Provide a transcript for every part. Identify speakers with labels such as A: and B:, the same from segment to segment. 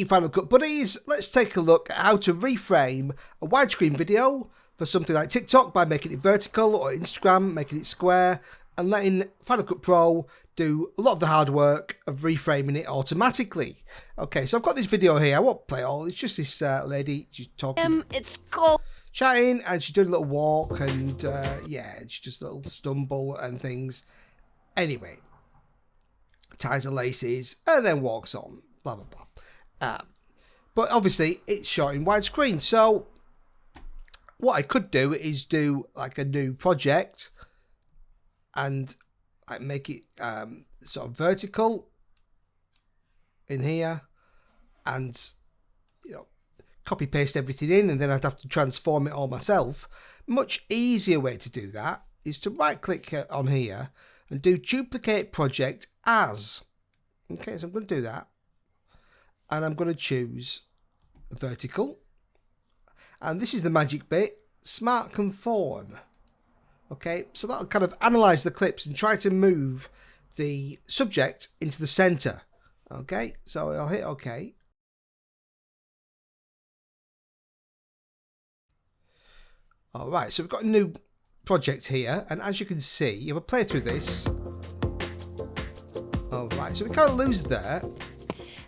A: Hey Final Cut buddies, let's take a look at how to reframe a widescreen video for something like TikTok by making it vertical, or Instagram making it square, and letting Final Cut Pro do a lot of the hard work of reframing it automatically. Okay, so I've got this video here. I won't play it all. It's just this lady, she's talking.
B: It's cool.
A: Chatting, and she's doing a little walk, and yeah, she just a little stumble and things. Anyway, ties her laces and then walks on. Blah blah blah. But obviously it's shot in widescreen, so what I could do is do like a new project and I make it sort of vertical in here, and you know, copy paste everything in, and then I'd have to transform it all myself. Much easier way to do that is to right click on here and do duplicate project as. Okay, so I'm going to do that. And I'm going to choose vertical. And this is the magic bit, smart conform. Okay, so that'll kind of analyze the clips and try to move the subject into the center. Okay, so I'll hit OK. All right, so we've got a new project here. And as you can see, if I play through this. All right, so we kind of lose there.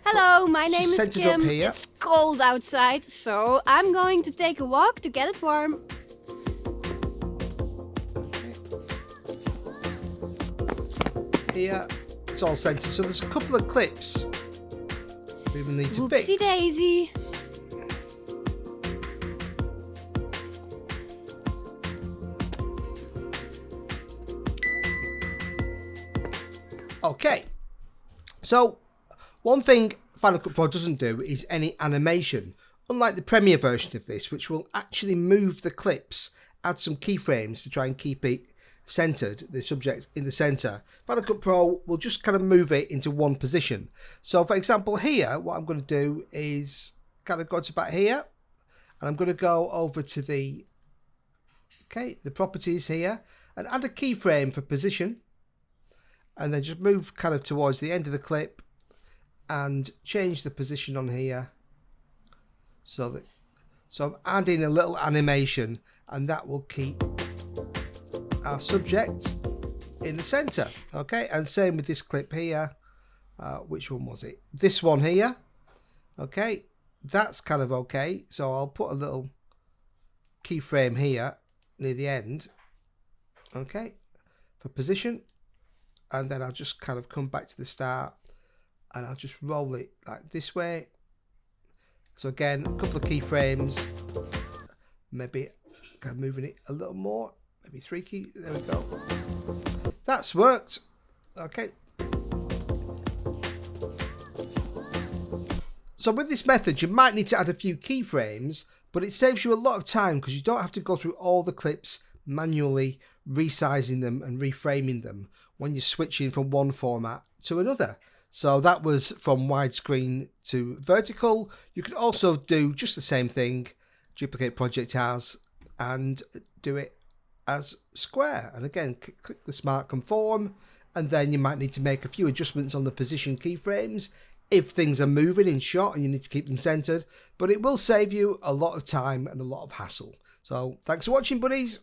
B: Hello, my name is
A: centered
B: Kim.
A: up here.
B: It's cold outside, so I'm going to take a walk to get it warm.
A: Here, it's all centered. So there's a couple of clips we will need to fix.
B: Whoopsie daisy.
A: Okay, so one thing Final Cut Pro doesn't do is any animation, unlike the Premiere version of this, which will actually move the clips, add some keyframes to try and keep it centered, the subject in the center. Final Cut Pro will just kind of move it into one position. So for example here, what I'm going to do is kind of go to back here, and I'm going to go over to the properties here and add a keyframe for position, and then just move kind of towards the end of the clip and change the position on here so I'm adding a little animation, and that will keep our subject in the center. Okay, and same with this clip here. Which one was it? This one here. Okay, that's kind of okay, so I'll put a little keyframe here near the end, okay, for position, and then I'll just kind of come back to the start and I'll just roll it like this way. So again, a couple of keyframes, maybe kind of moving it a little more, maybe 3 key, there we go. That's worked. Okay. So with this method, you might need to add a few keyframes, but it saves you a lot of time because you don't have to go through all the clips manually resizing them and reframing them when you're switching from one format to another. So that was from widescreen to vertical. You could also do just the same thing, duplicate project as, and do it as square. And again, click the smart conform, and then you might need to make a few adjustments on the position keyframes if things are moving in shot and you need to keep them centered. But it will save you a lot of time and a lot of hassle. So thanks for watching, buddies.